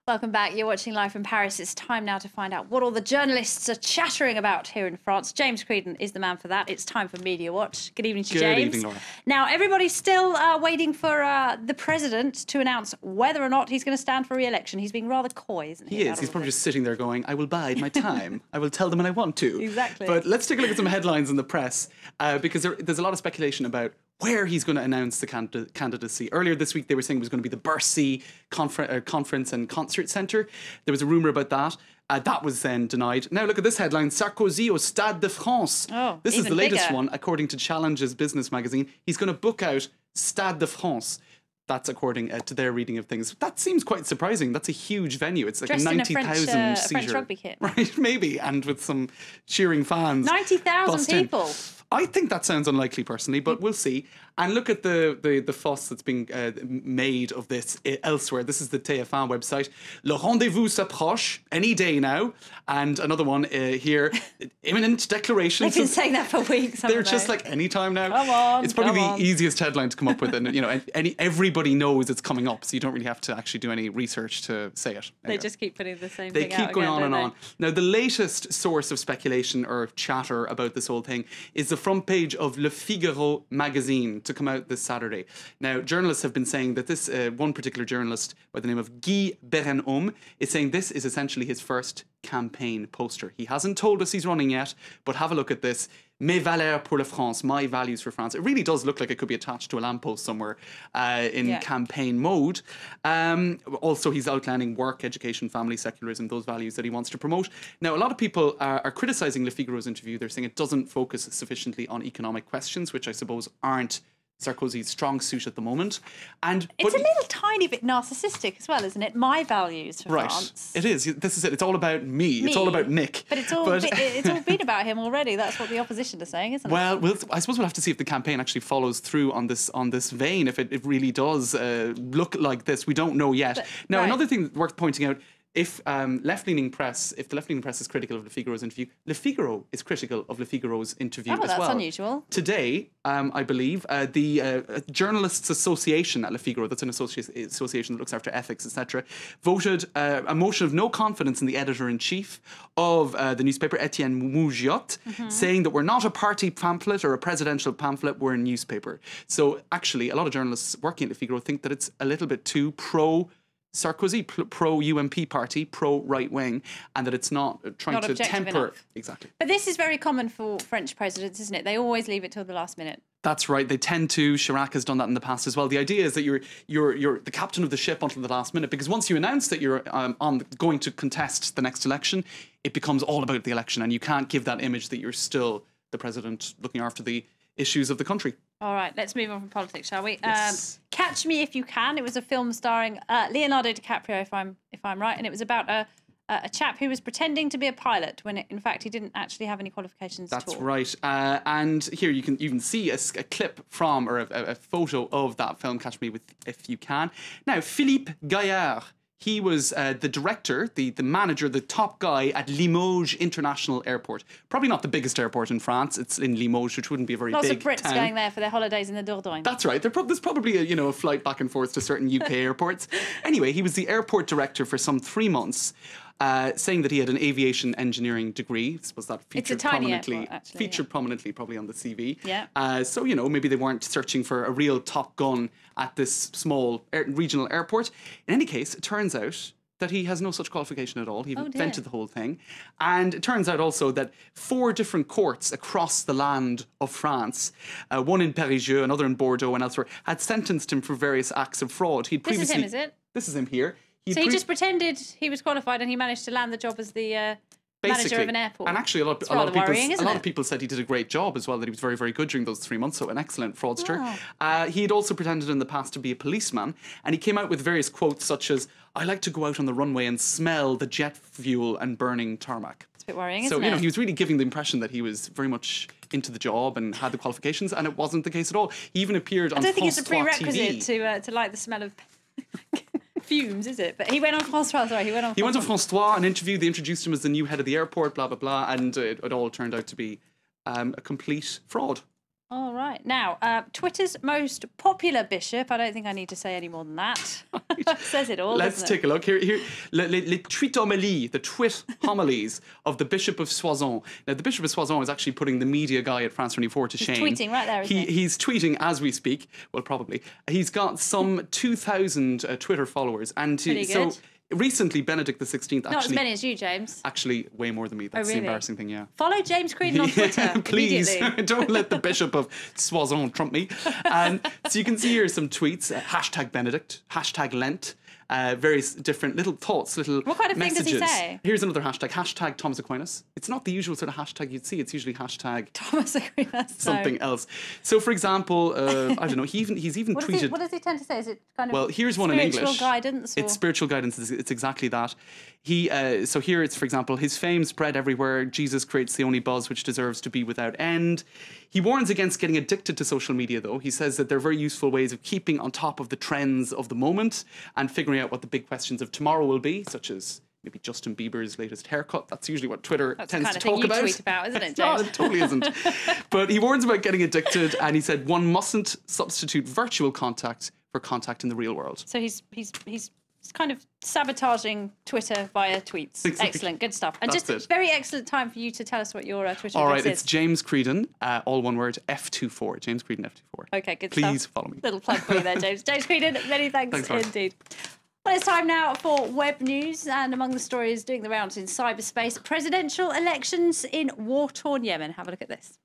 Welcome back. You're watching Live from Paris. It's time now to find out what all the journalists are chattering about here in France. James Creedon is the man for that. It's time for Media Watch. Good evening to James. Good evening, Laura. Now, everybody's still waiting for the president to announce whether or not he's going to stand for re-election. He's being rather coy, isn't he? He is. He's probably just sitting there going, I will bide my time. I will tell them when I want to. Exactly. But let's take a look at some headlines in the press because there's a lot of speculation about where he's going to announce the candidacy. Earlier this week, they were saying it was going to be the Bercy Conference and Concert Centre. There was a rumour about that. That was then denied. Now look at this headline, Sarkozy au Stade de France. Oh, this is the latest bigger one, according to Challenge's business magazine. He's going to book out Stade de France. That's according to their reading of things. That seems quite surprising. That's a huge venue. It's like dressed a 90,000 seater. French rugby kit. Right, maybe, and with some cheering fans. 90,000 people. I think that sounds unlikely personally, but we'll see. And look at the fuss that's being made of this elsewhere. This is the TF1 website. Le rendezvous s'approche, any day now. And another one here, imminent declaration. They've been saying that for weeks. They're just like, any time now. Come on, it's probably the easiest headline to come up with. And, you know, everybody knows it's coming up, so you don't really have to actually do any research to say it. Anyway. They just keep putting the same thing out. They keep going again, on and don't on. Now, the latest source of speculation or chatter about this whole thing is the front page of Le Figaro magazine, to come out this Saturday. Now, journalists have been saying that this one particular journalist by the name of Guy Berenhomme is saying this is essentially his first campaign poster. He hasn't told us he's running yet, but have a look at this. Mes valeurs pour la France, my values for France. It really does look like it could be attached to a lamppost somewhere in campaign mode. Also, he's outlining work, education, family, secularism, those values that he wants to promote. Now, a lot of people are criticising Le Figaro's interview. They're saying it doesn't focus sufficiently on economic questions, which I suppose aren't Sarkozy's strong suit at the moment. It's a little tiny bit narcissistic as well, isn't it? My values for France. It is. This is it. It's all about me. It's all about Nick. But it's all been about him already. That's what the opposition are saying, isn't it? Well, I suppose we'll have to see if the campaign actually follows through on this vein. If it really does look like this, we don't know yet. Now, another thing worth pointing out. If the left-leaning press is critical of Le Figaro's interview, Le Figaro is critical of Le Figaro's interview as well. Oh, that's unusual. Today, I believe, the Journalists Association at Le Figaro, that's an association that looks after ethics, etc., voted a motion of no confidence in the editor-in-chief of the newspaper, Etienne Mougiot, saying that we're not a party pamphlet or a presidential pamphlet, we're a newspaper. So actually, a lot of journalists working at Le Figaro think that it's a little bit too Sarkozy, pro-UMP party, pro-right-wing, and that it's not trying to temper. Enough. Exactly. But this is very common for French presidents, isn't it? They always leave it till the last minute. That's right. They tend to. Chirac has done that in the past as well. The idea is that you're the captain of the ship until the last minute, because once you announce that you're going to contest the next election, it becomes all about the election, and you can't give that image that you're still the president looking after the issues of the country. All right, let's move on from politics, shall we? Yes. Catch Me If You Can. It was a film starring Leonardo DiCaprio, if I'm right, and it was about a chap who was pretending to be a pilot when in fact he didn't actually have any qualifications at all. That's right. And here you can even see a clip from, or a photo of that film, Catch Me If You Can. Now, Philippe Gaillard, he was the director, the manager, the top guy at Limoges International Airport. Probably not the biggest airport in France. It's in Limoges, which wouldn't be a very big town. Lots of Brits going there for their holidays in the Dordogne. That's right. There's probably a flight back and forth to certain UK airports. Anyway, he was the airport director for some 3 months. Saying that he had an aviation engineering degree. I suppose that featured prominently probably on the CV. Yeah. So, maybe they weren't searching for a real top gun at this small regional airport. In any case, it turns out that he has no such qualification at all. He invented the whole thing. And it turns out also that 4 different courts across the land of France, one in Périgueux, another in Bordeaux and elsewhere, had sentenced him for various acts of fraud. This is him, is it? This is him here. So he just pretended he was qualified and he managed to land the job as the manager of an airport. And actually, a lot of people said he did a great job as well, that he was very, very good during those 3 months, so an excellent fraudster. Wow. He had also pretended in the past to be a policeman, and he came out with various quotes such as, I like to go out on the runway and smell the jet fuel and burning tarmac. It's a bit worrying, isn't it? So, he was really giving the impression that he was very much into the job and had the qualifications, and it wasn't the case at all. He even appeared on France 3. I don't think it's a prerequisite to like the smell of fumes, is it? But he went on France 3. Sorry, he went on France 3, an interview. They introduced him as the new head of the airport, blah, blah, blah. And it all turned out to be a complete fraud. All right. Now, Twitter's most popular bishop. I don't think I need to say any more than that. Says it all. Let's take a look. Here, les tweet homilies, the twit homilies of the Bishop of Soissons. Now, the Bishop of Soissons is actually putting the media guy at France 24 to shame. He's tweeting right there, isn't he? He's tweeting as we speak. Well, probably. He's got some 2,000 Twitter followers. And Pretty so good. recently, Benedict XVI actually... Not as many as you, James. Actually, way more than me. That's the really? embarrassing thing, yeah. Follow James Creedon on Twitter. Please, immediately. don't let the Bishop of Soissons trump me. And so you can see here some tweets, hashtag Benedict, hashtag Lent, various different little thoughts, little What kind of thing messages. does he say? Here's another hashtag, hashtag Thomas Aquinas. It's not the usual sort of hashtag you'd see. It's usually hashtag Thomas Aquinas. something else. So, for example, I don't know, he's even tweeted... What does he tend to say? Is it kind of Well, here's one in English. spiritual guidance? Or? It's spiritual guidance. It's exactly that. So here it's, for example, his fame spread everywhere. Jesus creates the only buzz which deserves to be without end. He warns against getting addicted to social media, though. He says that they're very useful ways of keeping on top of the trends of the moment and figuring out what the big questions of tomorrow will be, such as maybe Justin Bieber's latest haircut. That's usually what Twitter tends to talk about. That's the kind of thing you tweet about, isn't it, No, James? it totally isn't. But he warns about getting addicted, and he said one mustn't substitute virtual contact for contact in the real world. So he's kind of sabotaging Twitter via tweets. Exactly. Excellent, good stuff. And That's just it. a very excellent time for you to tell us what your Twitter All address right, is. it's James Creedon, all one word, F24. James Creedon, F24. Okay, good stuff. Please follow me. Little plug for you there, James. James Creedon, many thanks Mark. indeed. Well, it's time now for web news, and among the stories doing the rounds in cyberspace, presidential elections in war-torn Yemen. Have a look at this.